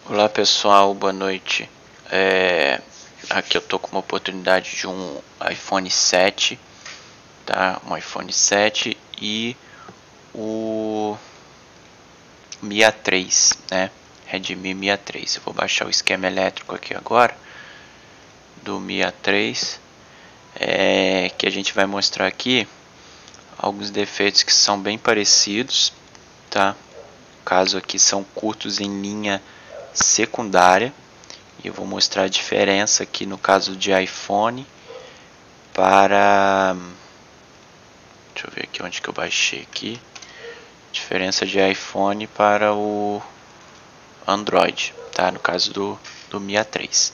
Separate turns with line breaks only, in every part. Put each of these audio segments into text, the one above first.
Olá pessoal, boa noite. Aqui eu tô com uma oportunidade de um iPhone 7, tá? Um iPhone 7 e o Mi A3, né? Redmi Mi A3. Eu vou baixar o esquema elétrico aqui agora do Mi A3, que a gente vai mostrar aqui alguns defeitos que são bem parecidos, tá? No caso aqui são curtos em linha secundária. E eu vou mostrar a diferença aqui no caso de iPhone para... Deixa eu ver aqui onde que eu baixei aqui. Diferença de iPhone para o Android, tá? No caso do Mi A3.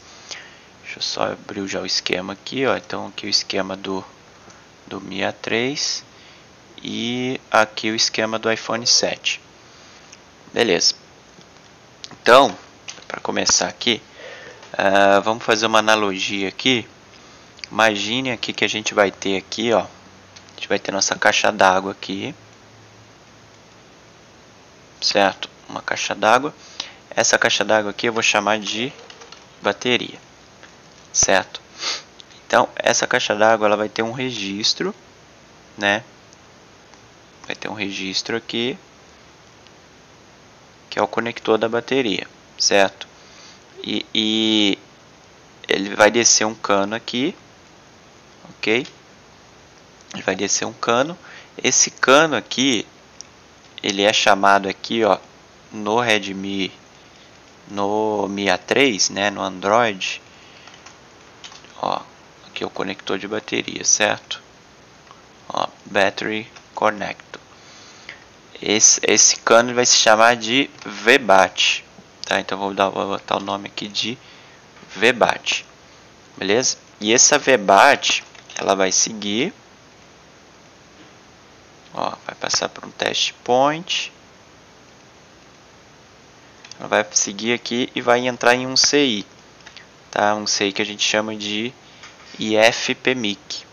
Deixa eu só abrir já o esquema aqui, ó. Então aqui o esquema do Mi A3 e aqui o esquema do iPhone 7. Beleza. Então, para começar aqui, vamos fazer uma analogia aqui. Imagine aqui que a gente vai ter aqui, ó. A gente vai ter nossa caixa d'água aqui, certo? Uma caixa d'água. Essa caixa d'água aqui eu vou chamar de bateria, certo? Então, essa caixa d'água ela vai ter um registro, né? Vai ter um registro aqui, que é o conector da bateria, certo? E ele vai descer um cano aqui, ok? Ele vai descer um cano. Esse cano aqui, ele é chamado aqui, ó, no Redmi, no Mi A3, né, no Android, ó, aqui é o conector de bateria, certo? Ó, Battery Connector. Esse cano vai se chamar de VBAT, tá? Então vou botar o nome aqui de VBAT, beleza? E essa VBAT, ela vai seguir, ó, vai passar por um test point. Ela vai seguir aqui e vai entrar em um CI, tá? Um CI que a gente chama de IFPMIC,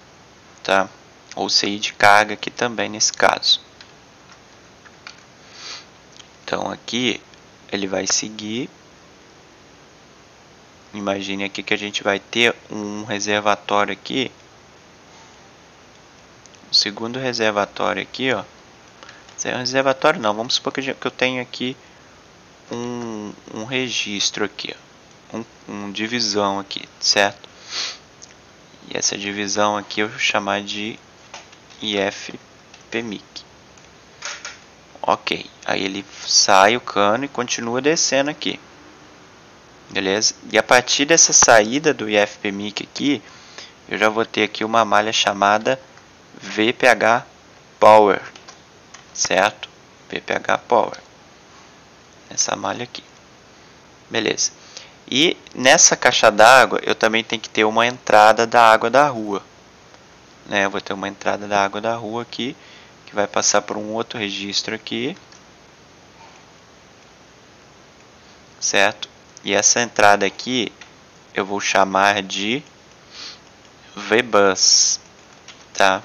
tá? Ou CI de carga aqui também nesse caso. Então aqui ele vai seguir. Imagine aqui que a gente vai ter um reservatório aqui. O segundo reservatório aqui, ó. Esse é um reservatório não, vamos supor que eu tenho aqui um registro aqui, ó. Um divisão aqui, certo? E essa divisão aqui eu vou chamar de IFPMIC. Ok, aí ele sai o cano e continua descendo aqui, beleza? E a partir dessa saída do IFPMIC aqui, eu já vou ter aqui uma malha chamada VPH Power, certo? VPH Power, essa malha aqui, beleza? E nessa caixa d'água eu também tenho que ter uma entrada da água da rua, né? Eu vou ter uma entrada da água da rua aqui, que vai passar por um outro registro aqui, certo? E essa entrada aqui eu vou chamar de VBus, tá?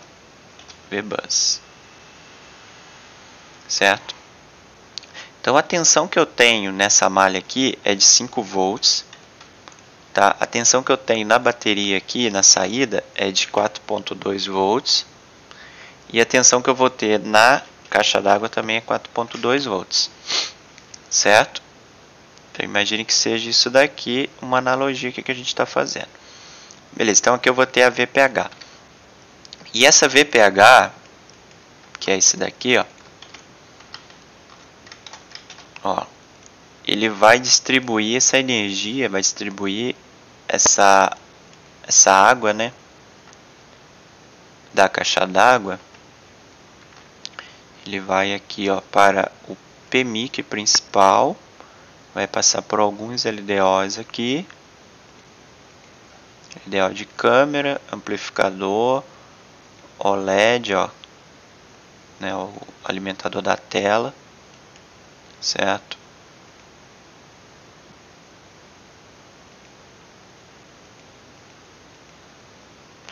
VBus, certo? Então a tensão que eu tenho nessa malha aqui é de 5 volts, tá? A tensão que eu tenho na bateria aqui na saída é de 4.2 volts. E a tensão que eu vou ter na caixa d'água também é 4.2 volts, certo? Então imagine que seja isso daqui, uma analogia que a gente está fazendo. Beleza, então aqui eu vou ter a VPH. E essa VPH, que é esse daqui, ó, ele vai distribuir essa energia, vai distribuir essa água, né, da caixa d'água. Ele vai aqui, ó, para o PMIC principal, vai passar por alguns LDOs aqui, LDO de câmera, amplificador, OLED, ó, né, o alimentador da tela, certo?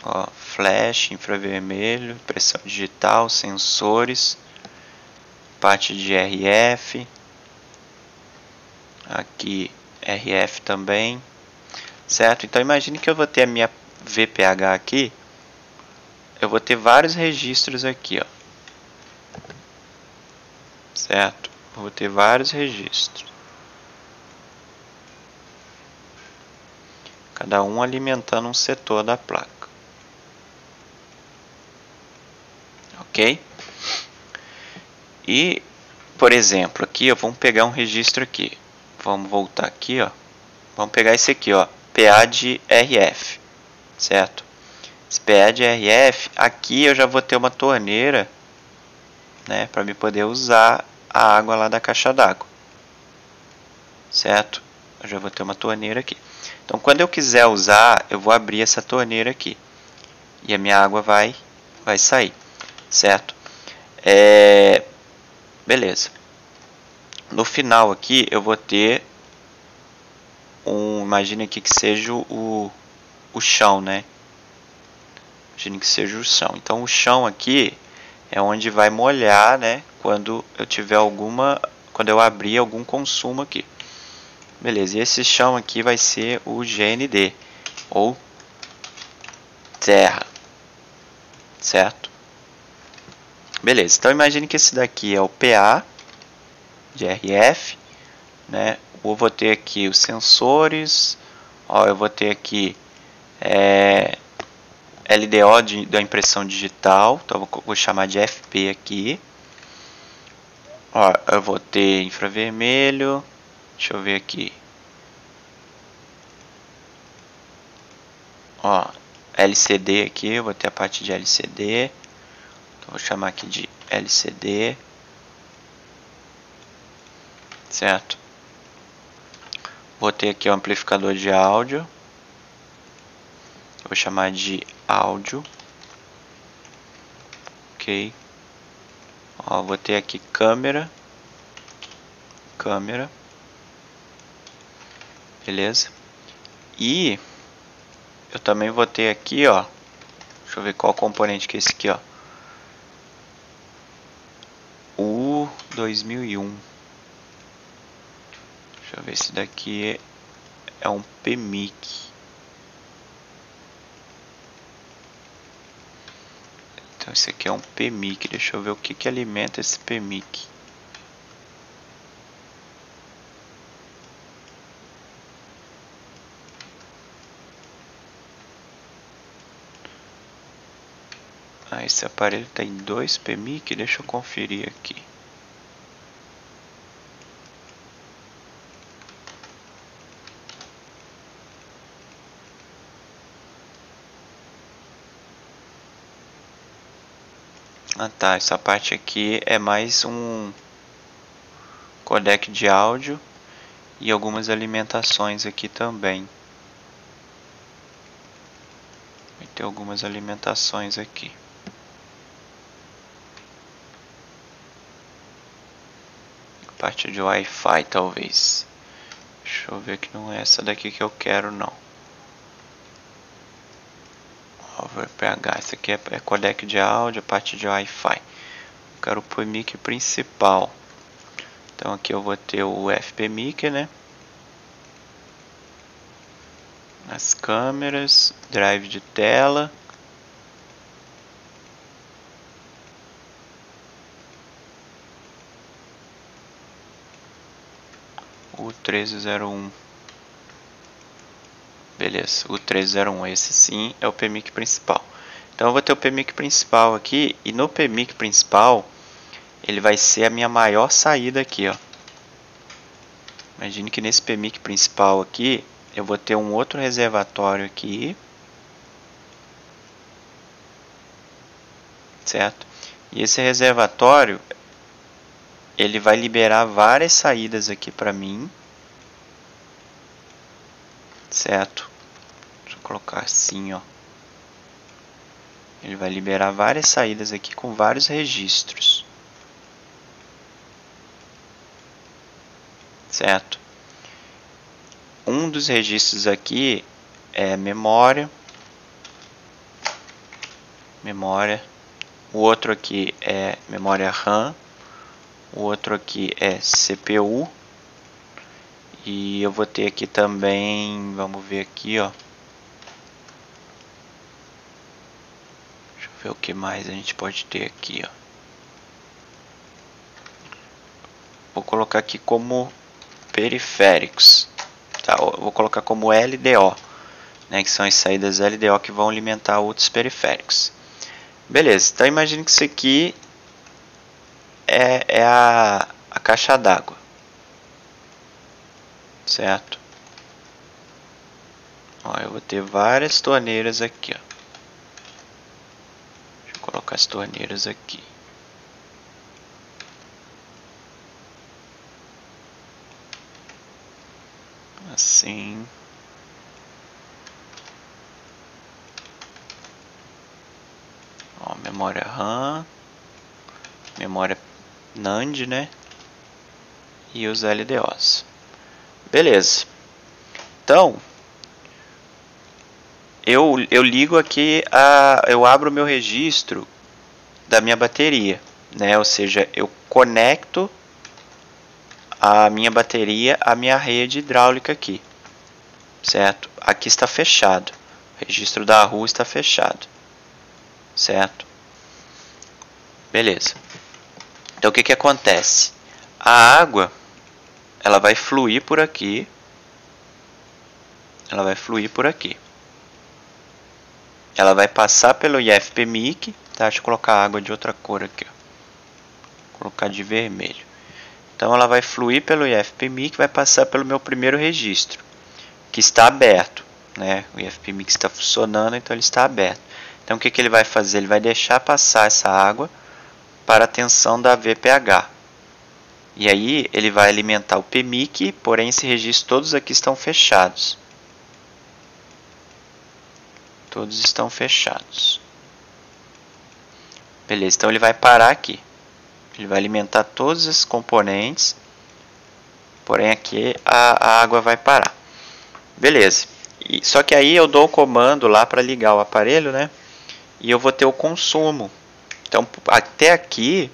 Ó, flash, infravermelho, impressão digital, sensores, parte de RF, aqui RF também, certo? Então imagine que eu vou ter a minha VPH aqui, eu vou ter vários registros aqui, ó, certo? Eu vou ter vários registros, cada um alimentando um setor da placa, ok? E, por exemplo, aqui, ó, vamos pegar um registro aqui, vamos voltar aqui, ó, vamos pegar esse aqui, ó, PA de RF, certo? Esse PA de RF, aqui eu já vou ter uma torneira, né, para me poder usar a água lá da caixa d'água, certo? Eu já vou ter uma torneira aqui. Então, quando eu quiser usar, eu vou abrir essa torneira aqui e a minha água vai sair, certo? Beleza. No final aqui eu vou ter imagine aqui que seja o chão, né? Imagine que seja o chão. Então o chão aqui é onde vai molhar, né? Quando eu tiver quando eu abrir algum consumo aqui. Beleza, e esse chão aqui vai ser o GND, ou terra, certo? Beleza, então imagine que esse daqui é o PA de RF, né? Eu vou ter aqui os sensores, ó, eu vou ter aqui LDO da impressão digital, então eu vou chamar de FP aqui. Ó, eu vou ter infravermelho, deixa eu ver aqui. Ó, LCD aqui, eu vou ter a parte de LCD. Então vou chamar aqui de LCD. Certo? Vou ter aqui o amplificador de áudio. Vou chamar de áudio. Ok. Ó, vou ter aqui câmera. Beleza? E eu também vou ter aqui, ó. Deixa eu ver qual componente que é esse aqui, ó. O 2001. Deixa eu ver se daqui é um PMIC. Então esse aqui é um PMIC. Deixa eu ver o que alimenta esse PMIC. Ah, esse aparelho tem 2 PMIC. Deixa eu conferir aqui. Ah tá, essa parte aqui é mais um codec de áudio e algumas alimentações aqui também. Vai ter algumas alimentações aqui. Parte de Wi-Fi talvez. Deixa eu ver que não é essa daqui que eu quero não. VPH, esse aqui é codec de áudio, parte de Wi-Fi. Eu quero o PMIC principal. Então aqui eu vou ter o FPMIC, né? As câmeras, drive de tela. O 1301. Beleza, o 1301, esse sim é o PMIC principal. Então eu vou ter o PMIC principal aqui, e no PMIC principal, ele vai ser a minha maior saída aqui, ó. Imagine que nesse PMIC principal aqui, eu vou ter um outro reservatório aqui. Certo? E esse reservatório, ele vai liberar várias saídas aqui para mim. Certo? Deixa eu colocar assim, ó. Ele vai liberar várias saídas aqui com vários registros. Certo? Um dos registros aqui é memória. O outro aqui é memória RAM. O outro aqui é CPU. E eu vou ter aqui também, vamos ver aqui, ó. Deixa eu ver o que mais a gente pode ter aqui, ó. Vou colocar aqui como periféricos, tá? Eu vou colocar como LDO, né? Que são as saídas LDO que vão alimentar outros periféricos. Beleza, então imagine que isso aqui é a caixa d'água, certo? Ó, eu vou ter várias torneiras aqui, ó. Deixa eu colocar as torneiras aqui. Assim. Ó, memória RAM, memória NAND, né? E os LDOs. Beleza. Então, eu ligo aqui, eu abro o meu registro da minha bateria, né? Ou seja, eu conecto a minha bateria à minha rede hidráulica aqui, certo? Aqui está fechado, o registro da rua está fechado, certo? Beleza. Então o que que acontece? A água, ela vai fluir por aqui, ela vai passar pelo IFPMIC, tá? Deixa eu colocar água de outra cor aqui, ó. Vou colocar de vermelho. Então ela vai fluir pelo IFPMIC, vai passar pelo meu primeiro registro, que está aberto, né? O IFPMIC está funcionando, então ele está aberto. Então o que que ele vai fazer? Ele vai deixar passar essa água para a tensão da VPH. E aí ele vai alimentar o PMIC, porém esse registro todos aqui estão fechados. Todos estão fechados. Beleza, então ele vai parar aqui. Ele vai alimentar todos esses componentes, porém aqui a água vai parar. Beleza. Só que aí eu dou o comando lá para ligar o aparelho, né? E eu vou ter o consumo. Então até aqui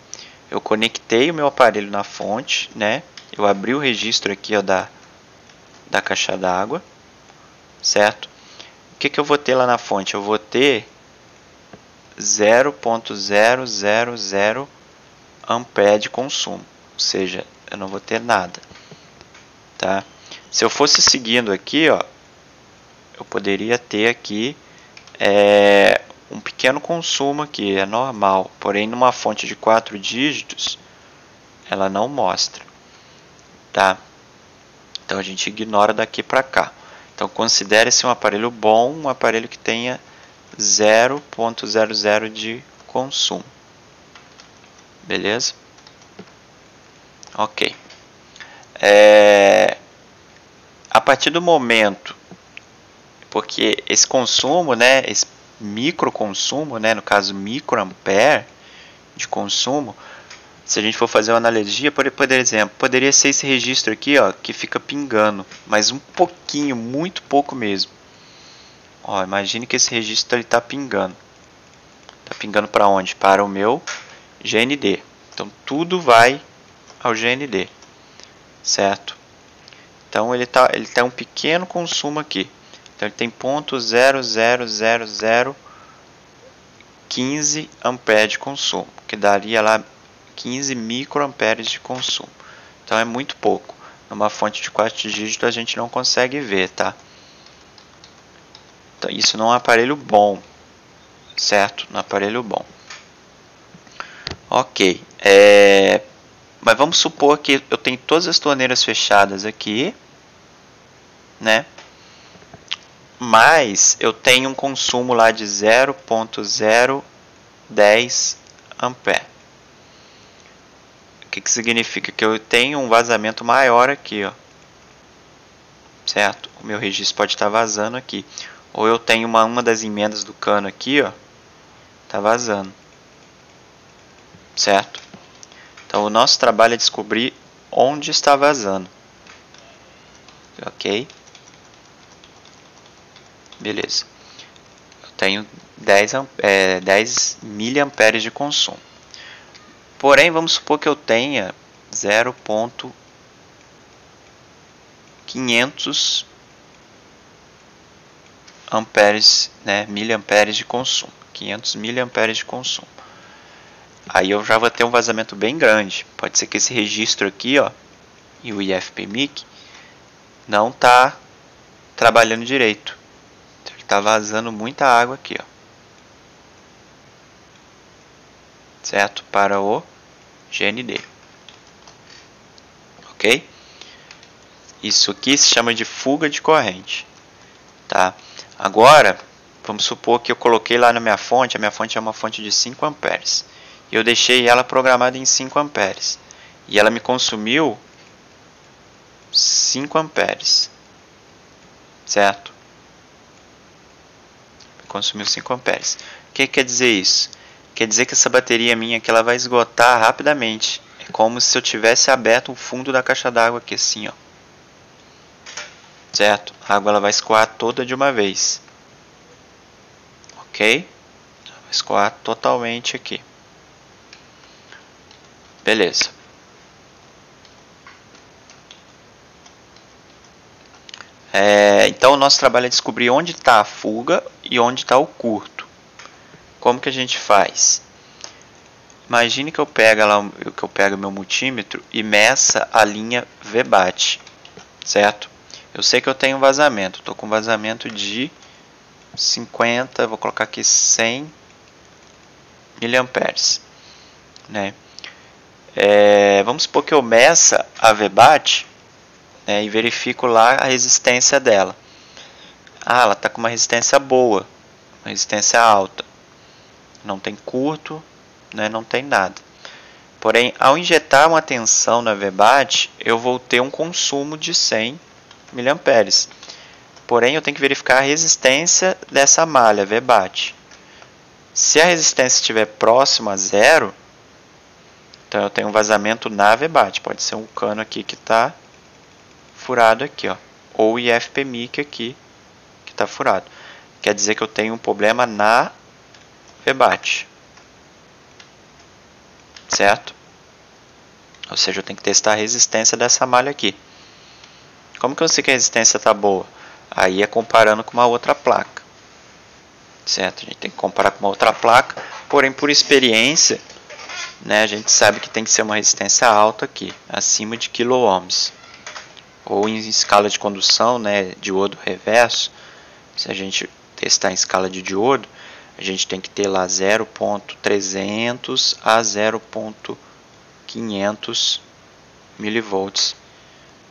eu conectei o meu aparelho na fonte, né? Eu abri o registro aqui, ó, da caixa d'água, certo? O que que eu vou ter lá na fonte? Eu vou ter 0.000 ampere de consumo, ou seja, eu não vou ter nada, tá? Se eu fosse seguindo aqui, ó, eu poderia ter aqui um pequeno consumo aqui, é normal, porém numa fonte de 4 dígitos ela não mostra, tá? Então a gente ignora daqui para cá. Então considere-se um aparelho bom, um aparelho que tenha 0.00 de consumo. Beleza? Ok. A partir do momento, porque esse consumo, né, esse microconsumo, né, no caso microampere de consumo, se a gente for fazer uma analogia, por exemplo, poderia ser esse registro aqui, ó, que fica pingando, mas um pouquinho, muito pouco mesmo. Ó, imagine que esse registro está pingando. Está pingando para onde? Para o meu GND. Então tudo vai ao GND, certo? Então ele tem um pequeno consumo aqui. Então ele tem 0.00015 ampere de consumo, que daria lá 15 microamperes de consumo. Então é muito pouco. Numa fonte de 4 dígitos a gente não consegue ver, tá? Então isso não é um aparelho bom, certo? Não é um aparelho bom. Ok. Mas vamos supor que eu tenho todas as torneiras fechadas aqui, né? Mas eu tenho um consumo lá de 0.010 ampere. O que significa? Que eu tenho um vazamento maior aqui, ó, certo? O meu registro pode estar vazando aqui. Ou eu tenho uma das emendas do cano aqui, ó, tá vazando, certo? Então o nosso trabalho é descobrir onde está vazando. Ok? Beleza. Eu tenho 10 miliamperes de consumo. Porém, vamos supor que eu tenha 500 amperes, né, miliamperes de consumo, 500 miliamperes de consumo. Aí eu já vou ter um vazamento bem grande. Pode ser que esse registro aqui, ó, e o IFPMIC não tá trabalhando direito. Ele tá vazando muita água aqui, ó. Certo? Para o GND. Ok? Isso aqui se chama de fuga de corrente. Tá? Agora, vamos supor que eu coloquei lá na minha fonte, a minha fonte é uma fonte de 5 amperes. E eu deixei ela programada em 5 amperes. E ela me consumiu 5 amperes. Certo? Me consumiu 5 amperes. O que quer dizer isso? Quer dizer que essa bateria minha aqui, ela vai esgotar rapidamente. É como se eu tivesse aberto o fundo da caixa d'água aqui assim, ó. Certo? A água ela vai escoar toda de uma vez. Ok? Ela vai escoar totalmente aqui. Beleza. Então o nosso trabalho é descobrir onde está a fuga e onde está o curto. Como que a gente faz? Imagine que eu pego meu multímetro e meça a linha VBAT, certo? Eu sei que eu tenho um vazamento, estou com vazamento de 50, vou colocar aqui 100 miliamperes, né? Vamos supor que eu meça a VBAT, né, e verifico lá a resistência dela. Ah, ela está com uma resistência boa, uma resistência alta. Não tem curto, né, não tem nada. Porém, ao injetar uma tensão na VBAT, eu vou ter um consumo de 100 miliamperes. Porém, eu tenho que verificar a resistência dessa malha VBAT. Se a resistência estiver próxima a zero, então eu tenho um vazamento na VBAT. Pode ser um cano aqui que está furado aqui, ó, ou o IFPMIC aqui que está furado. Quer dizer que eu tenho um problema na VBAT, certo? Ou seja, eu tenho que testar a resistência dessa malha aqui. Como que eu sei que a resistência está boa? Aí é comparando com uma outra placa, certo? A gente tem que comparar com uma outra placa, porém por experiência, né, a gente sabe que tem que ser uma resistência alta aqui, acima de kΩ. Ou em escala de condução, né, diodo reverso, se a gente testar em escala de diodo, a gente tem que ter lá 0.300 a 0.500 milivolts,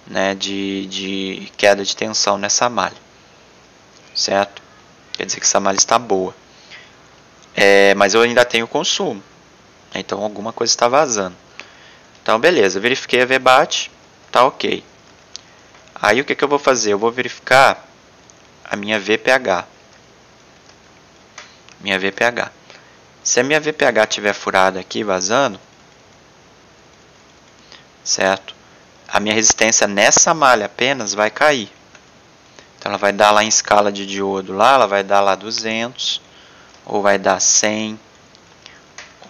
né, de queda de tensão nessa malha, certo? Quer dizer que essa malha está boa. Mas eu ainda tenho consumo, então alguma coisa está vazando. Então beleza, verifiquei a VBAT, tá ok. Aí o que eu vou fazer? Eu vou verificar a minha VPH. Se a minha VPH estiver furada aqui, vazando, certo? A minha resistência nessa malha apenas vai cair. Então ela vai dar lá em escala de diodo lá, ela vai dar lá 200, ou vai dar 100,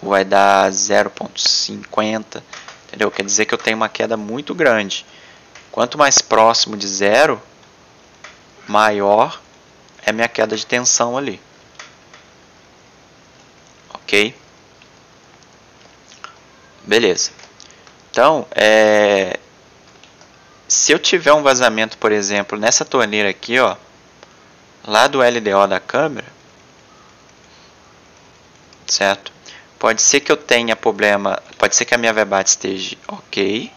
ou vai dar 0.50, entendeu? Quer dizer que eu tenho uma queda muito grande. Quanto mais próximo de zero, maior é a minha queda de tensão ali. Ok? Beleza. Então, se eu tiver um vazamento, por exemplo, nessa torneira aqui, ó, lá do LDO da câmera, certo? Pode ser que eu tenha problema, pode ser que a minha VBAT esteja ok,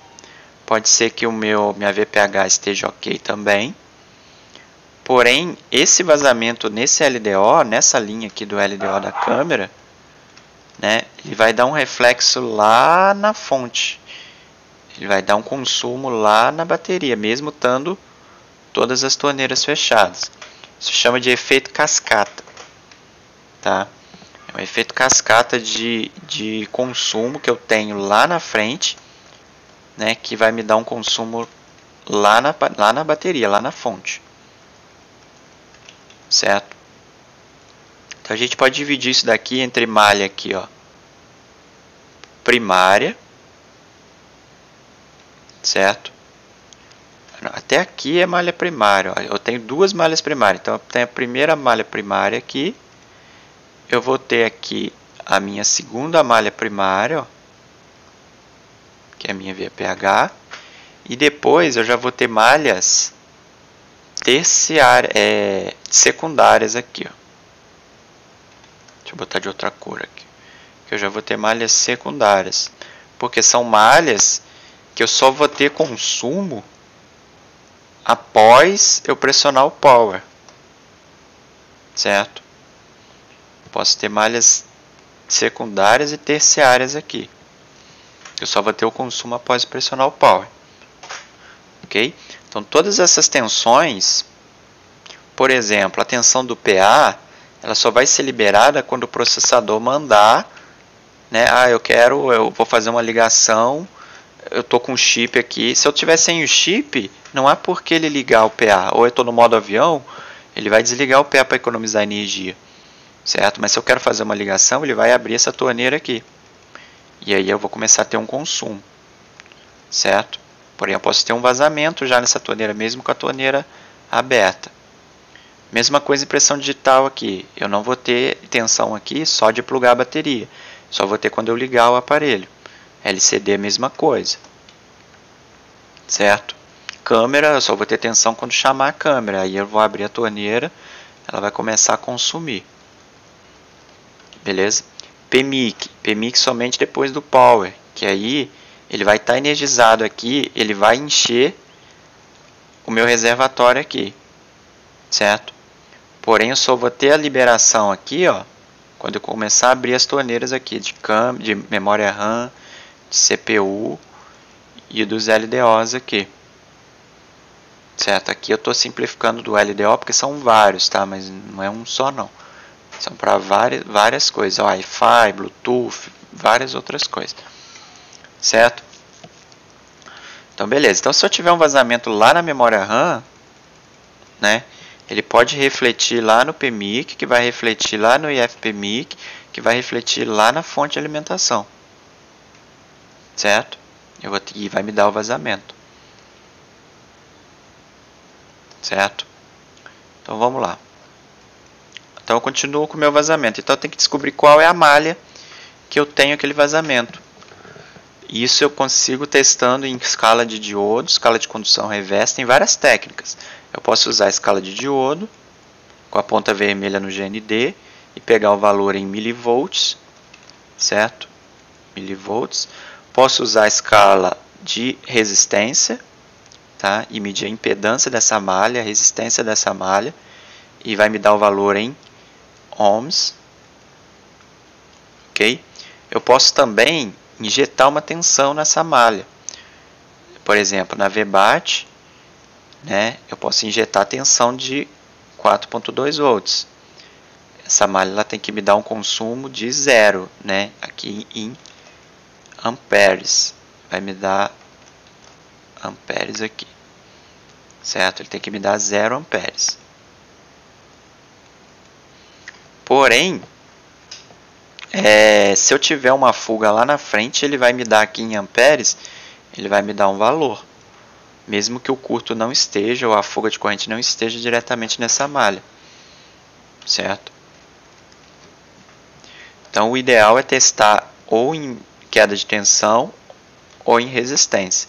pode ser que minha VPH esteja ok também. Porém, esse vazamento nesse LDO, nessa linha aqui do LDO da câmera, né, ele vai dar um reflexo lá na fonte. Ele vai dar um consumo lá na bateria, mesmo estando todas as torneiras fechadas. Isso chama de efeito cascata. Tá? É um efeito cascata de consumo que eu tenho lá na frente, né, que vai me dar um consumo lá na bateria, lá na fonte. Certo? Então a gente pode dividir isso daqui entre malha aqui, ó, primária, certo? Até aqui é malha primária. Ó. Eu tenho duas malhas primárias. Então eu tenho a primeira malha primária aqui. Eu vou ter aqui a minha segunda malha primária, ó, que é a minha VPH. E depois eu já vou ter malhas terciárias, secundárias aqui, ó. Deixa eu botar de outra cor aqui. Que eu já vou ter malhas secundárias. Porque são malhas que eu só vou ter consumo após eu pressionar o power. Certo? Posso ter malhas secundárias e terciárias aqui. Eu só vou ter o consumo após pressionar o power. Ok? Então todas essas tensões, por exemplo, a tensão do PA, ela só vai ser liberada quando o processador mandar, né? Eu vou fazer uma ligação, eu estou com o chip aqui. Se eu tiver sem o chip, não é porque ele ligar o PA, ou eu estou no modo avião, ele vai desligar o PA para economizar energia, certo? Mas se eu quero fazer uma ligação, ele vai abrir essa torneira aqui. E aí eu vou começar a ter um consumo, certo? Porém, eu posso ter um vazamento já nessa torneira, mesmo com a torneira aberta. Mesma coisa em pressão digital aqui. Eu não vou ter tensão aqui só de plugar a bateria. Só vou ter quando eu ligar o aparelho. LCD é a mesma coisa. Certo? Câmera, eu só vou ter tensão quando chamar a câmera. Aí eu vou abrir a torneira, ela vai começar a consumir. Beleza? PMIC. PMIC somente depois do power. Que aí ele vai estar energizado aqui, ele vai encher o meu reservatório aqui. Certo? Porém, eu só vou ter a liberação aqui, ó, quando eu começar a abrir as torneiras aqui de memória RAM, de CPU e dos LDOs aqui. Certo? Aqui eu estou simplificando do LDO porque são vários, tá? Mas não é um só não. São para várias coisas, Wi-Fi, Bluetooth, várias outras coisas. Certo? Então beleza. Então se eu tiver um vazamento lá na memória RAM, né? Ele pode refletir lá no PMIC, que vai refletir lá no IFPMIC, que vai refletir lá na fonte de alimentação. Certo? E vai me dar o vazamento. Certo? Então vamos lá. Então eu continuo com o meu vazamento. Então eu tenho que descobrir qual é a malha que eu tenho aquele vazamento. Isso eu consigo testando em escala de diodo, escala de condução reversa, tem várias técnicas. Eu posso usar a escala de diodo, com a ponta vermelha no GND, e pegar o valor em milivolts, certo? Milivolts. Posso usar a escala de resistência, tá? E medir a impedância dessa malha, a resistência dessa malha, e vai me dar o valor em ohms. Ok? Eu posso também injetar uma tensão nessa malha. Por exemplo, na VBAT, né, eu posso injetar tensão de 4.2 volts. Essa malha ela tem que me dar um consumo de 0, né, aqui em amperes. Vai me dar amperes aqui. Certo? Ele tem que me dar 0 amperes. Porém, se eu tiver uma fuga lá na frente, ele vai me dar aqui em amperes, ele vai me dar um valor. Mesmo que o curto não esteja, ou a fuga de corrente não esteja diretamente nessa malha. Certo? Então o ideal é testar ou em queda de tensão, ou em resistência.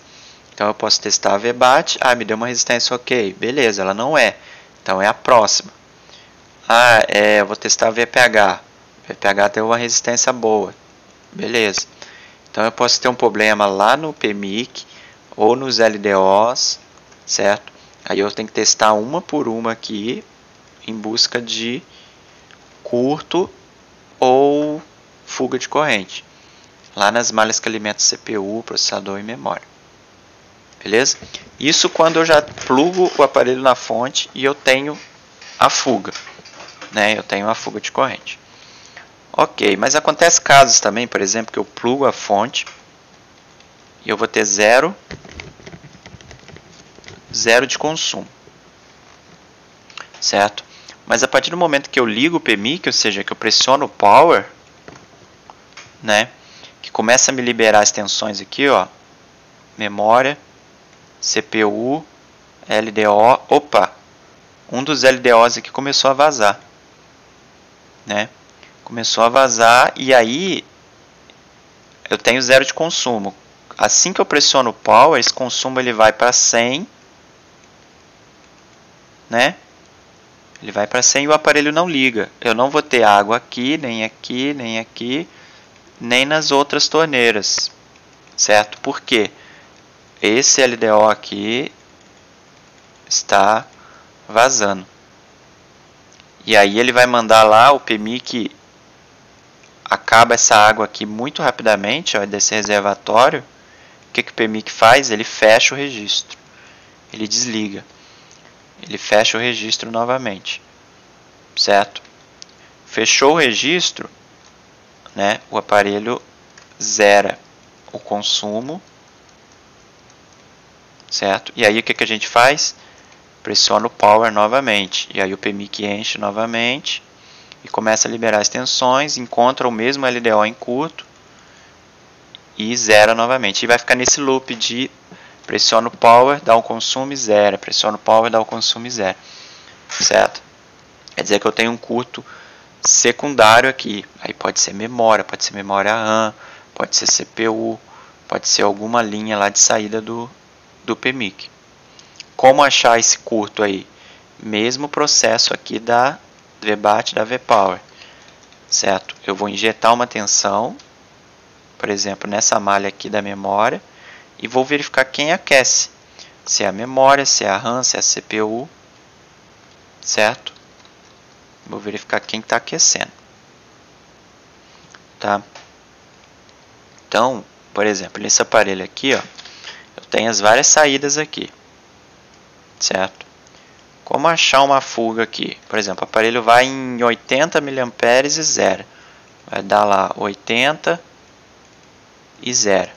Então eu posso testar a VBAT, me deu uma resistência ok, beleza, ela não é. Então é a próxima. Eu vou testar a VPH. VPH tem uma resistência boa. Beleza. Então eu posso ter um problema lá no PMIC ou nos LDOs, certo? Aí eu tenho que testar uma por uma aqui em busca de curto ou fuga de corrente. Lá nas malhas que alimentam CPU, processador e memória. Beleza? Isso quando eu já plugo o aparelho na fonte e eu tenho a fuga. Né? Eu tenho a fuga de corrente. Ok, mas acontece casos também, por exemplo, que eu plugo a fonte e eu vou ter zero de consumo. Certo? Mas a partir do momento que eu ligo o PMIC, ou seja, que eu pressiono o power, né, que começa a me liberar as tensões aqui, ó, memória, CPU LDO, opa, um dos LDOs aqui começou a vazar, né? Começou a vazar e aí eu tenho 0 de consumo. Assim que eu pressiono o power, esse consumo ele vai para 100, né? Ele vai para 100 e o aparelho não liga. Eu não vou ter água aqui, nem aqui, nem aqui, nem nas outras torneiras, certo? Por quê? Esse LDO aqui está vazando. E aí ele vai mandar lá o PMIC, acaba essa água aqui muito rapidamente, ó, desse reservatório. O que o PMIC faz? Ele fecha o registro. Ele desliga. Ele fecha o registro novamente. Certo? Fechou o registro, né, o aparelho zera o consumo. Certo? E aí o que a gente faz? Pressiona o power novamente. E aí o PMIC enche novamente. E começa a liberar as tensões. Encontra o mesmo LDO em curto. E zera novamente. E vai ficar nesse loop de pressiona o power, dá um consumo e zera. Pressiona o power, dá um consumo e zera. Certo? Quer dizer que eu tenho um curto secundário aqui. Aí pode ser memória RAM, pode ser CPU, pode ser alguma linha lá de saída do PMIC. Como achar esse curto aí? Mesmo processo aqui da VBAT da VPower. Certo? Eu vou injetar uma tensão, por exemplo, nessa malha aqui da memória, e vou verificar quem aquece. Se é a memória, se é a RAM, se é a CPU. Certo? Vou verificar quem está aquecendo. Tá? Então, por exemplo, nesse aparelho aqui, ó, eu tenho as várias saídas aqui. Certo? Como achar uma fuga aqui? Por exemplo, o aparelho vai em 80 mA e zero. Vai dar lá 80 e 0.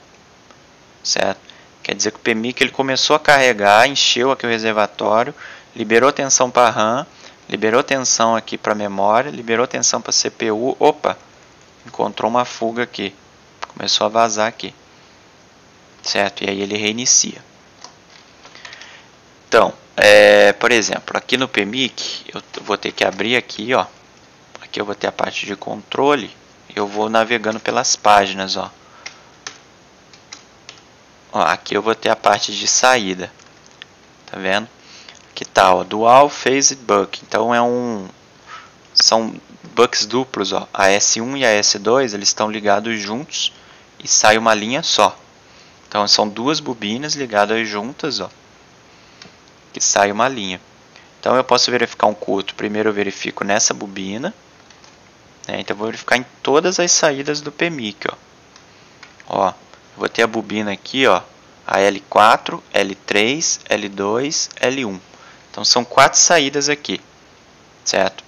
Certo? Quer dizer que o PMIC ele começou a carregar, encheu aqui o reservatório, liberou tensão para a RAM, liberou tensão aqui para a memória, liberou tensão para a CPU. Opa! Encontrou uma fuga aqui. Começou a vazar aqui. Certo? E aí ele reinicia. Então, por exemplo, aqui no PMIC, eu vou ter que abrir aqui, ó. Aqui eu vou ter a parte de controle. Eu vou navegando pelas páginas, ó. Ó, aqui eu vou ter a parte de saída. Tá vendo? Aqui tá, ó, Dual Phased Buck. Então são bucks duplos, ó. A S1 e a S2, eles estão ligados juntos e sai uma linha só. Então são duas bobinas ligadas juntas, ó, que sai uma linha. Então eu posso verificar um curto. Primeiro eu verifico nessa bobina, né? Então eu vou verificar em todas as saídas do PMIC, ó. Ó, eu vou ter a bobina aqui, ó, a L4, L3, L2, L1. Então são 4 saídas aqui, certo?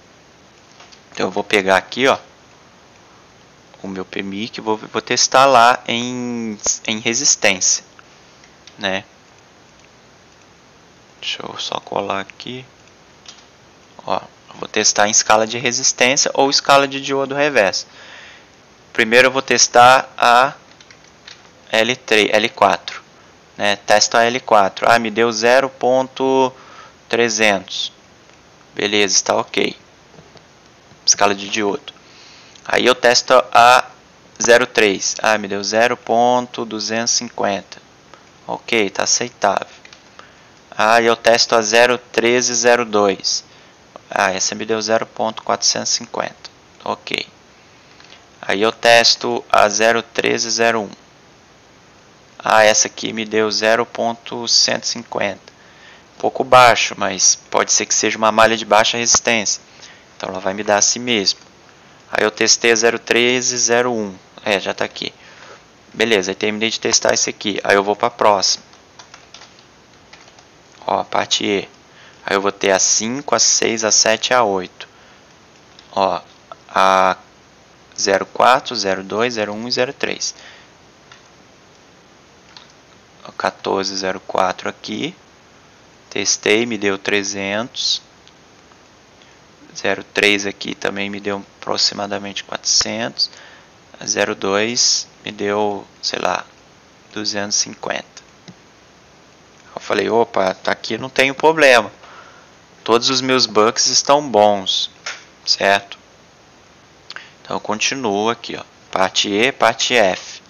Então eu vou pegar aqui, ó, o meu PMIC, vou testar lá em resistência, né? Deixa eu só colar aqui. Ó, eu vou testar em escala de resistência ou escala de diodo reverso. Primeiro eu vou testar a L4, né? Testo a L4. Ah, me deu 0.300. Beleza, está ok. Escala de diodo. Aí eu testo a 0.3. Ah, me deu 0.250. Ok, está aceitável. Ah, eu testo a 0.13 e 0.2. Ah, essa me deu 0.450. Ok. Aí eu testo a 0.13 e 0.1. Ah, essa aqui me deu 0.150. Um pouco baixo, mas pode ser que seja uma malha de baixa resistência. Então ela vai me dar assim mesmo. Aí eu testei a 0.13 e 0.1. Já está aqui. Beleza, aí terminei de testar esse aqui. Aí eu vou para a próxima. Ó, parte E. Aí eu vou ter a 5, a 6, a 7 e a 8. Ó, a 0.4, 0.2, 0.1 e 0.3. 14,04 aqui. Testei, me deu 300. 0.3 aqui também me deu aproximadamente 400. A 0.2 me deu, sei lá, 250. falei, opa, tá aqui, não tem problema. Todos os meus bucks estão bons, certo? Então eu continuo aqui, ó, parte E, parte F.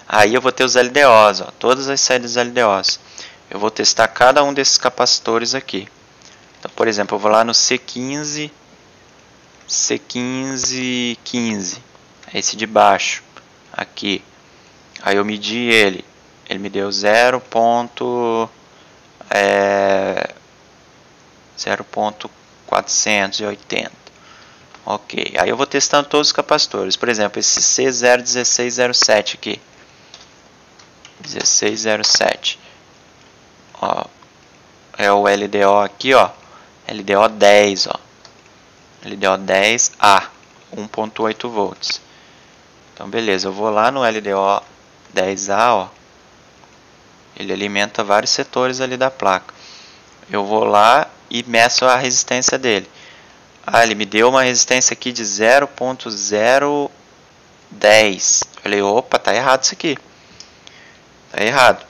Aí eu vou ter os LDOs, ó, todas as saídas LDOs. Eu vou testar cada um desses capacitores aqui. Então, por exemplo, eu vou lá no C15, C15, esse de baixo, aqui. Aí eu medi ele me deu 0.480. Ok, aí eu vou testando todos os capacitores. Por exemplo, esse C01607 aqui, 1607, ó, é o LDO aqui, ó, LDO 10, ó, LDO 10A, 1.8 volts. Então beleza, eu vou lá no LDO 10A, ó, ele alimenta vários setores ali da placa. Eu vou lá e meço a resistência dele. Ah, ele me deu uma resistência aqui de 0.010. Eu falei, opa, tá errado isso aqui. Tá errado.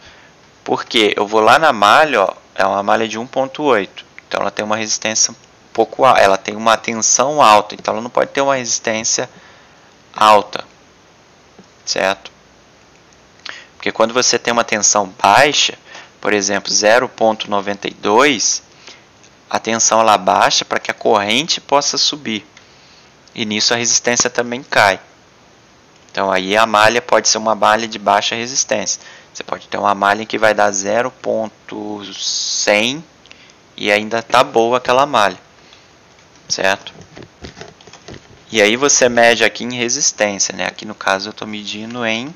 Porque eu vou lá na malha, ó, é uma malha de 1.8. Então ela tem uma resistência um pouco alta. Ela tem uma tensão alta. Então ela não pode ter uma resistência alta. Certo? Porque quando você tem uma tensão baixa, por exemplo, 0.92, a tensão ela baixa para que a corrente possa subir. E nisso a resistência também cai. Então aí a malha pode ser uma malha de baixa resistência. Você pode ter uma malha que vai dar 0.100 e ainda tá boa aquela malha. Certo? E aí você mede aqui em resistência, né? Aqui no caso eu estou medindo em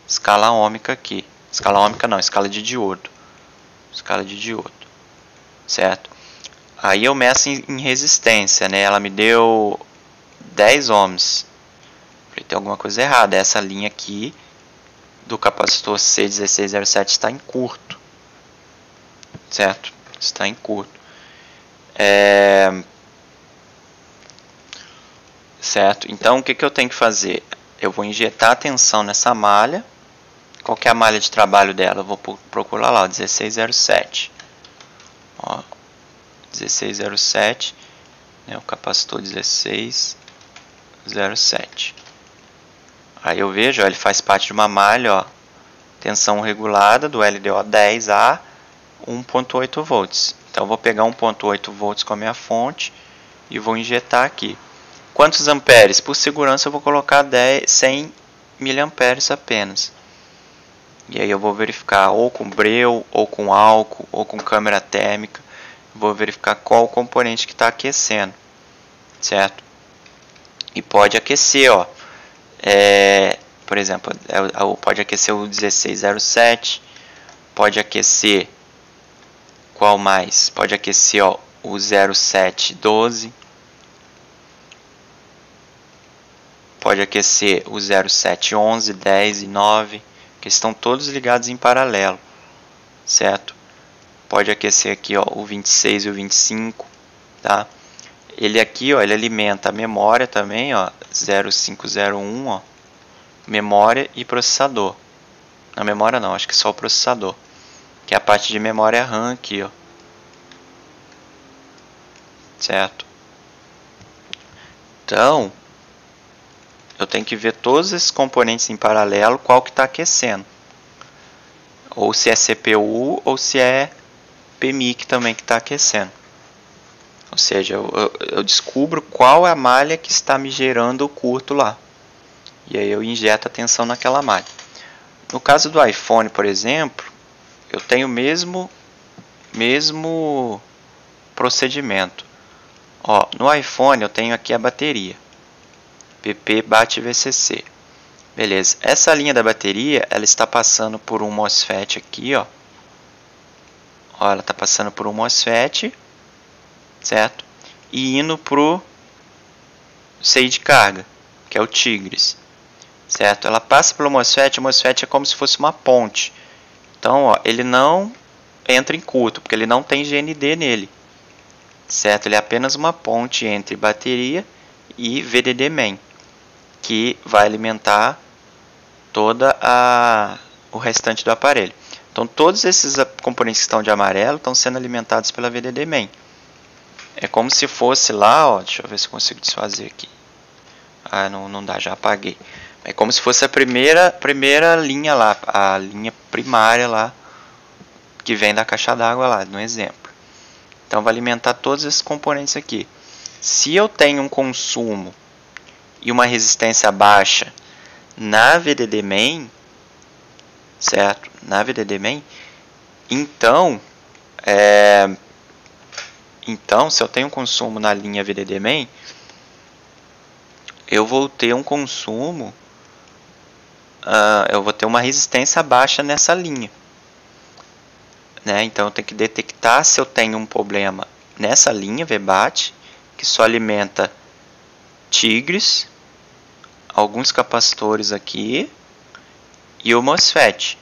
escala ôhmica aqui. Escala ôhmica não, escala de diodo. Escala de diodo. Certo? Aí eu meço em resistência, né? Ela me deu 10 ohms. Falei, tem alguma coisa errada. Essa linha aqui do capacitor C1607 está em curto. Certo? Está em curto. Certo? Então o que eu tenho que fazer? Eu vou injetar a tensão nessa malha. Qual que é a malha de trabalho dela? Eu vou procurar lá, o 1607. Ó, 1607, né, o capacitor 1607. Aí eu vejo, ó, ele faz parte de uma malha, ó, tensão regulada do LDO 10 a 1.8 volts. Então eu vou pegar 1.8 volts com a minha fonte e vou injetar aqui. Quantos amperes? Por segurança eu vou colocar 100 miliamperes apenas. E aí eu vou verificar ou com breu, ou com álcool, ou com câmera térmica. Vou verificar qual o componente que está aquecendo. Certo? E pode aquecer, ó. Por exemplo, pode aquecer o 1607. Pode aquecer... Qual mais? Pode aquecer, ó, o 0712. Pode aquecer o 0711, 10 e 9. Que estão todos ligados em paralelo, certo? Pode aquecer aqui, ó, o 26 e o 25, tá? Ele aqui, ó, ele alimenta a memória também, ó, 0501, ó, memória e processador. Na memória não, acho que só o processador, que é a parte de memória RAM aqui, ó, certo? Então eu tenho que ver todos esses componentes em paralelo, qual que está aquecendo. Ou se é CPU, ou se é PMIC também que está aquecendo. Ou seja, eu descubro qual é a malha que está me gerando o curto lá. E aí eu injeto a tensão naquela malha. No caso do iPhone, por exemplo, eu tenho o mesmo procedimento. Ó, no iPhone eu tenho aqui a bateria. PP bate VCC. Beleza. Essa linha da bateria, ela está passando por um MOSFET aqui, ó. Ó, ela está passando por um MOSFET, certo? E indo pro CI de carga, que é o Tigris, certo? Ela passa pelo MOSFET, o MOSFET é como se fosse uma ponte. Então, ó, ele não entra em curto, porque ele não tem GND nele, certo? Ele é apenas uma ponte entre bateria e VDD main, que vai alimentar toda o restante do aparelho. Então Então todos esses componentes que estão de amarelo estão sendo alimentados pela VDD main. É como se fosse lá, ó, deixa eu ver se eu consigo desfazer aqui. Ah, não dá, já apaguei. É como se fosse a primeira linha lá, a linha primária lá, que vem da caixa d'água lá, no exemplo. Então vai alimentar todos esses componentes aqui. Se eu tenho um consumo e uma resistência baixa na VDD main, certo? Na VDD main, então se eu tenho um consumo na linha VDD main, eu vou ter um consumo, eu vou ter uma resistência baixa nessa linha, né? Então eu tenho que detectar se eu tenho um problema nessa linha VBAT, que só alimenta Tigres, alguns capacitores aqui e o MOSFET.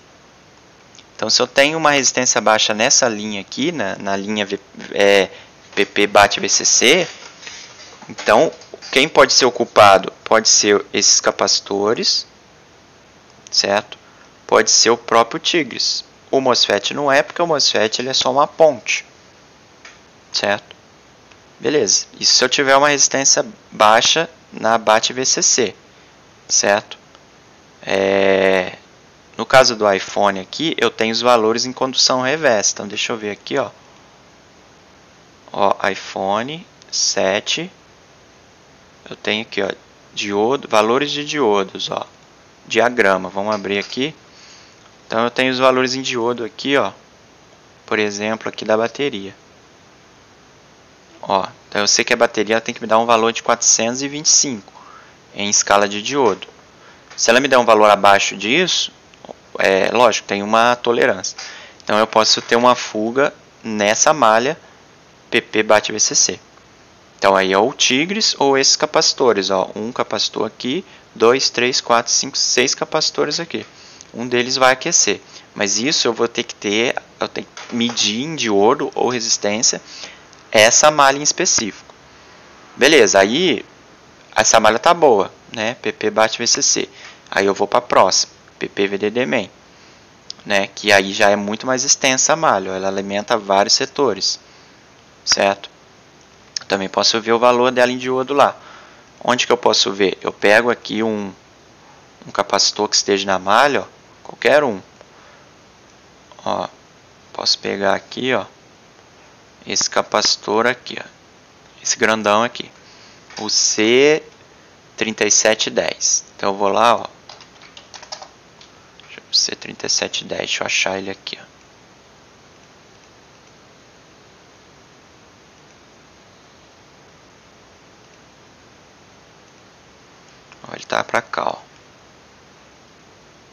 Então se eu tenho uma resistência baixa nessa linha aqui, na linha PP BAT VCC, então quem pode ser ocupado? Pode ser esses capacitores, certo? Pode ser o próprio Tigres. O MOSFET não é, porque o MOSFET ele é só uma ponte, certo? Beleza. Isso se eu tiver uma resistência baixa na BAT VCC, certo? No caso do iPhone aqui, eu tenho os valores em condução reversa. Então deixa eu ver aqui, ó. iPhone 7. Eu tenho aqui, ó, diodo, valores de diodos, ó. Diagrama, vamos abrir aqui. Então eu tenho os valores em diodo aqui, ó. Por exemplo, aqui da bateria. Ó, então eu sei que a bateria tem que me dar um valor de 425 em escala de diodo. Se ela me der um valor abaixo disso, lógico, tem uma tolerância. Então eu posso ter uma fuga nessa malha PP BAT VCC. Então aí é o Tigres ou esses capacitores, ó, um capacitor aqui, 2, 3, 4, 5, 6 capacitores aqui. Um deles vai aquecer, mas isso eu vou ter que ter, eu tenho que medir em diodo ou resistência essa malha em específico. Beleza, aí essa malha tá boa, né? PP BAT VCC. Aí eu vou para a próxima, PP VDD main, né? Que aí já é muito mais extensa a malha, ela alimenta vários setores, certo? Também posso ver o valor dela em diodo lá. Onde que eu posso ver? Eu pego aqui um capacitor que esteja na malha, ó, qualquer um. Ó, posso pegar aqui, ó, esse capacitor aqui, ó, esse grandão aqui, o C3710. Então eu vou lá, ó, C3710, deixa eu achar ele aqui, ó. Ele tá pra cá, ó.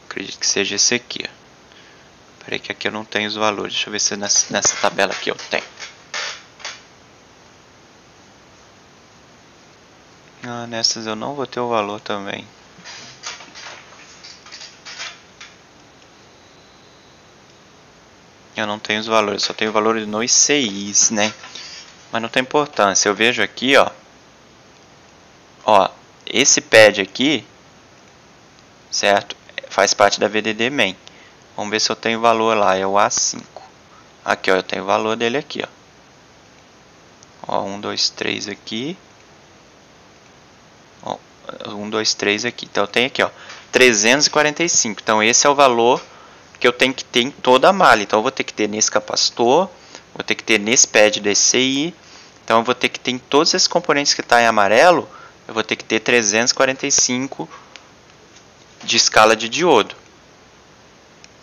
Acredito que seja esse aqui, ó. Peraí que aqui eu não tenho os valores. Deixa eu ver se nessa tabela aqui eu tenho. Nessas eu não vou ter o valor também. Eu não tenho os valores, só tenho o valor no ICIs, né? Mas não tem importância. Eu vejo aqui, ó. Ó, esse pad aqui, certo? Faz parte da VDD main. Vamos ver se eu tenho valor lá, é o A5. Aqui, ó, eu tenho o valor dele aqui, ó. Ó, 1, 2, 3 aqui. Ó, 1, 2, 3 aqui. Então eu tenho aqui, ó, 345. Então esse é o valor que eu tenho que ter em toda a malha. Então eu vou ter que ter nesse capacitor, vou ter que ter nesse pad DCI. Então eu vou ter que ter em todos esses componentes que está em amarelo, eu vou ter que ter 345 de escala de diodo,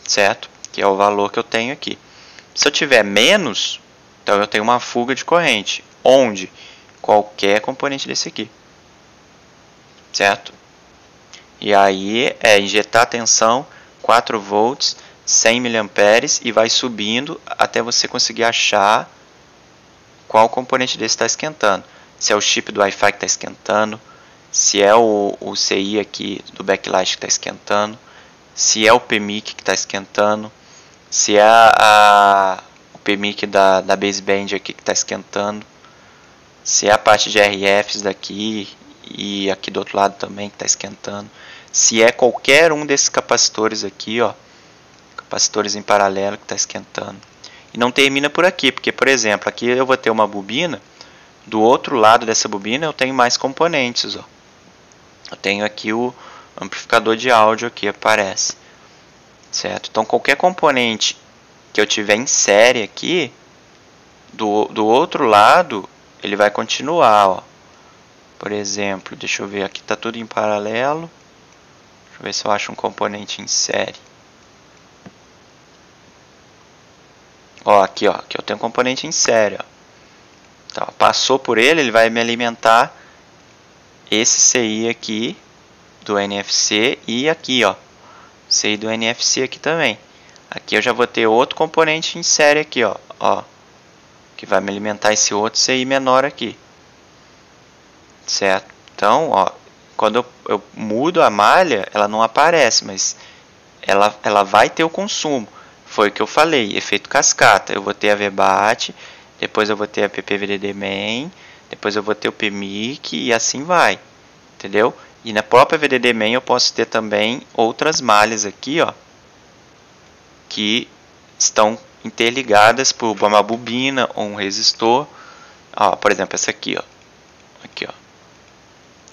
certo? Que é o valor que eu tenho aqui. Se eu tiver menos, então eu tenho uma fuga de corrente, onde qualquer componente desse aqui, certo? E aí é injetar tensão 4 volts, 100 mA e vai subindo até você conseguir achar qual componente desse está esquentando. Se é o chip do Wi-Fi que está esquentando, se é o CI aqui do backlight que está esquentando, se é o PMIC que está esquentando, se é o PMIC da baseband aqui que está esquentando, se é a parte de RFs daqui e aqui do outro lado também que está esquentando, se é qualquer um desses capacitores aqui, ó, capacitores em paralelo que está esquentando. E não termina por aqui, porque, por exemplo, aqui eu vou ter uma bobina, do outro lado dessa bobina eu tenho mais componentes, ó. Eu tenho aqui o amplificador de áudio aqui, aparece, certo? Então qualquer componente que eu tiver em série aqui, do outro lado, ele vai continuar, ó. Por exemplo, deixa eu ver, aqui está tudo em paralelo. Deixa eu ver se eu acho um componente em série. Ó, aqui eu tenho um componente em série, ó. Então, passou por ele, ele vai me alimentar esse CI aqui do NFC e aqui, ó, CI do NFC aqui também. Aqui eu já vou ter outro componente em série aqui, ó, que vai me alimentar esse outro CI menor aqui, certo? Então, ó, quando eu mudo a malha, ela não aparece, mas ela vai ter o consumo. Foi o que eu falei, efeito cascata. Eu vou ter a VBAT, depois eu vou ter a PPVDD Main, depois eu vou ter o PMIC e assim vai, entendeu? E na própria VDD Main eu posso ter também outras malhas aqui, ó, que estão interligadas por uma bobina ou um resistor. Ó, por exemplo, essa aqui, ó. Aqui, ó.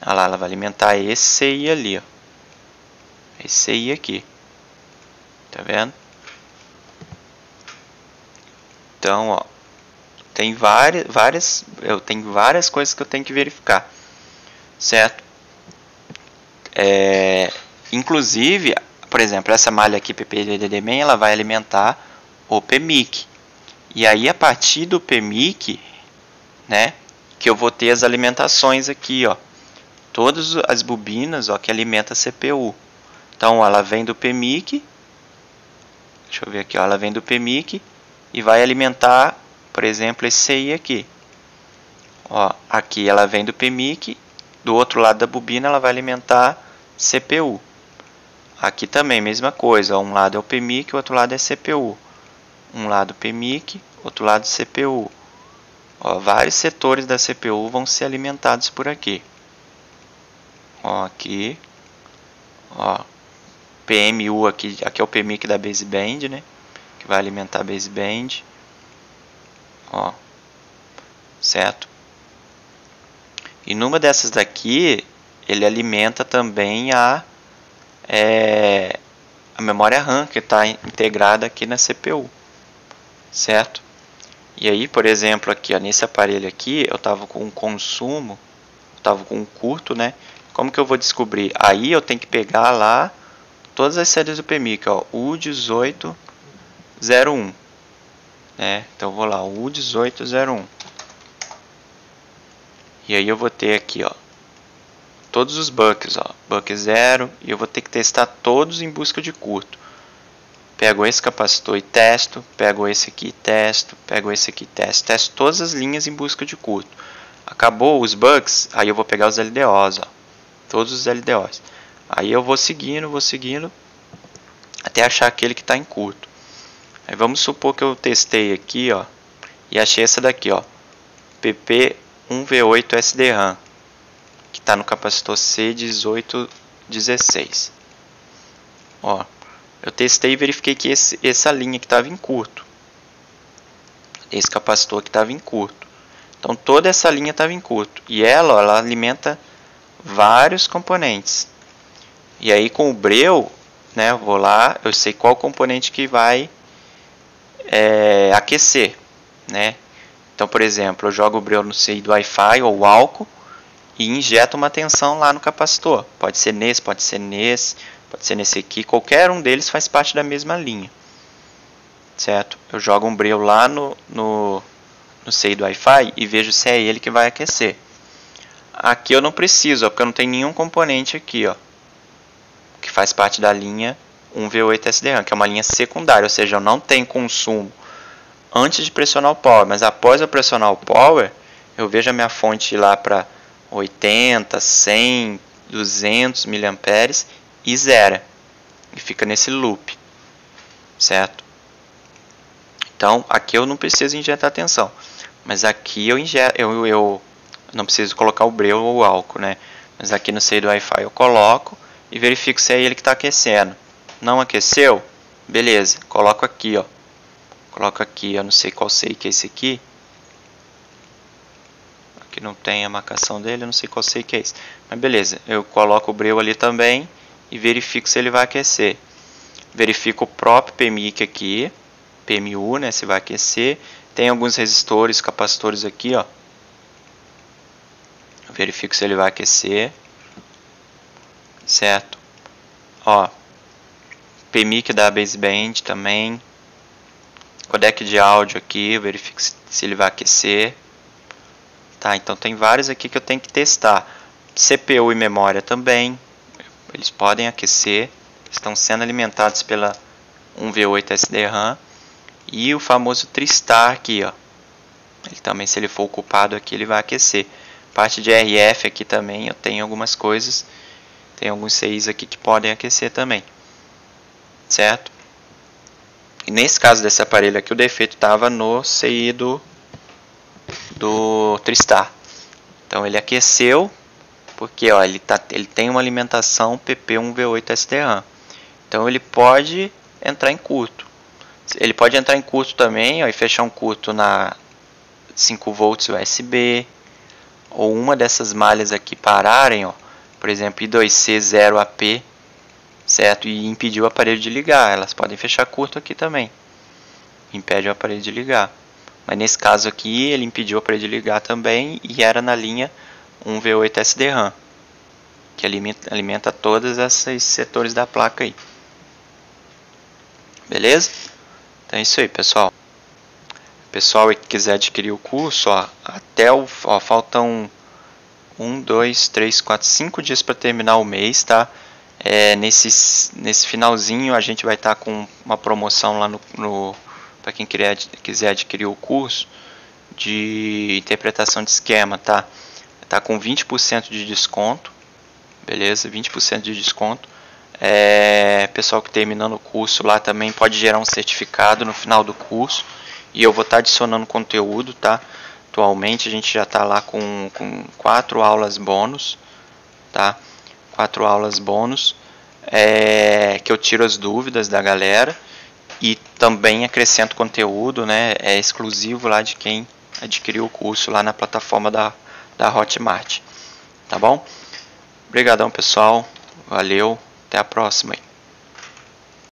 Olha lá, ela vai alimentar esse CI ali, ó. Esse CI aqui. Tá vendo? Então, ó, tem eu tenho várias coisas que eu tenho que verificar, certo? Inclusive, por exemplo, essa malha aqui PPVDD Main, ela vai alimentar o PMIC. E aí, a partir do PMIC, né, que eu vou ter as alimentações aqui, ó. Todas as bobinas, ó, que alimentam a CPU. Então, ó, ela vem do PMIC. Deixa eu ver aqui, ó, ela vem do PMIC e vai alimentar, por exemplo, esse CI aqui. Ó, aqui ela vem do PMIC, do outro lado da bobina ela vai alimentar CPU. Aqui também, mesma coisa, ó, um lado é o PMIC, o outro lado é CPU. Um lado PMIC, outro lado CPU. Ó, vários setores da CPU vão ser alimentados por aqui. Ó, aqui. Ó, PMU aqui é o PMIC da baseband, né? Que vai alimentar a baseband. Ó, certo? E numa dessas daqui, ele alimenta também a memória RAM que está integrada aqui na CPU, certo? E aí, por exemplo, aqui, ó, nesse aparelho aqui, eu estava com um consumo, estava com um curto, né? Como que eu vou descobrir? Aí eu tenho que pegar lá todas as séries do PMIC, ó, U1801, né? Então eu vou lá, U1801. E aí eu vou ter aqui, ó, todos os buckets, ó, bucket 0, e eu vou ter que testar todos em busca de curto. Pego esse capacitor e testo, pego esse aqui e testo, pego esse aqui e testo. Testo todas as linhas em busca de curto. Acabou os bugs, aí eu vou pegar os LDOs, ó, todos os LDOs. Aí eu vou seguindo, até achar aquele que está em curto. Aí vamos supor que eu testei aqui, ó, e achei essa daqui, ó, PP1V8 SDRAM, que está no capacitor C1816. Ó, eu testei e verifiquei que essa linha que estava em curto. Esse capacitor que estava em curto. Então toda essa linha estava em curto. E ela, ó, ela alimenta vários componentes. E aí com o breu, né, eu vou lá, eu sei qual componente que vai aquecer, né? Então, por exemplo, eu jogo o breu no CI do Wi-Fi ou álcool e injeto uma tensão lá no capacitor. Pode ser nesse, pode ser nesse, pode ser nesse aqui. Qualquer um deles faz parte da mesma linha, certo? Eu jogo um breu lá no CI do Wi-Fi e vejo se é ele que vai aquecer. Aqui eu não preciso, ó, porque eu não tenho nenhum componente aqui, ó, que faz parte da linha 1V8 SDRAM, que é uma linha secundária, ou seja, eu não tenho consumo antes de pressionar o power, mas após eu pressionar o power, eu vejo a minha fonte lá para 80, 100, 200 mA e zera. E fica nesse loop, certo? Então, aqui eu não preciso injetar tensão, mas aqui eu não preciso colocar o breu ou o álcool, né? Mas aqui no CI do Wi-Fi eu coloco e verifico se é ele que está aquecendo. Não aqueceu? Beleza, coloco aqui, ó. Coloco aqui, eu não sei qual SEI que é esse aqui. Aqui não tem a marcação dele, eu não sei qual SEI que é esse. Mas beleza, eu coloco o breu ali também e verifico se ele vai aquecer. Verifico o próprio PMIC aqui, PMU, né, se vai aquecer. Tem alguns resistores, capacitores aqui, ó. Eu verifico se ele vai aquecer. Certo? Ó, PMIC da baseband também. Codec de áudio aqui, eu verifico se ele vai aquecer. Tá, então tem vários aqui que eu tenho que testar. CPU e memória também, eles podem aquecer, estão sendo alimentados pela 1V8 SDRAM. E o famoso Tristar aqui, ó. Ele também, se ele for ocupado aqui, ele vai aquecer. Parte de RF aqui também, eu tenho algumas coisas. Tem alguns CIs aqui que podem aquecer também. Certo? E nesse caso desse aparelho aqui, o defeito estava no CI do Tristar. Então ele aqueceu, porque ó, ele tem uma alimentação PP1V8 SDRAM. Então ele pode entrar em curto. Ele pode entrar em curto também, ó, e fechar um curto na 5 volts USB, ou uma dessas malhas aqui pararem, ó, por exemplo, I2C0AP, certo? E impedir o aparelho de ligar. Elas podem fechar curto aqui também. Impede o aparelho de ligar. Mas nesse caso aqui, ele impediu o aparelho de ligar também e era na linha 1V8 SDRAM, que alimenta todos esses setores da placa aí. Beleza? Então é isso aí, pessoal. Pessoal que quiser adquirir o curso, ó, até o, ó, faltam 1, 2, 3, 4, 5 dias para terminar o mês, tá? Nesse finalzinho a gente vai estar com uma promoção lá para quem quiser adquirir o curso de interpretação de esquema, tá? Tá com 20% de desconto, beleza? 20% de desconto. Pessoal que terminando o curso lá também pode gerar um certificado no final do curso. E eu vou estar adicionando conteúdo, tá? Atualmente a gente já está lá com 4 aulas bônus, tá? 4 aulas bônus, que eu tiro as dúvidas da galera e também acrescento conteúdo, né? É exclusivo lá de quem adquiriu o curso lá na plataforma da Hotmart, tá bom? Obrigadão, pessoal, valeu, até a próxima aí.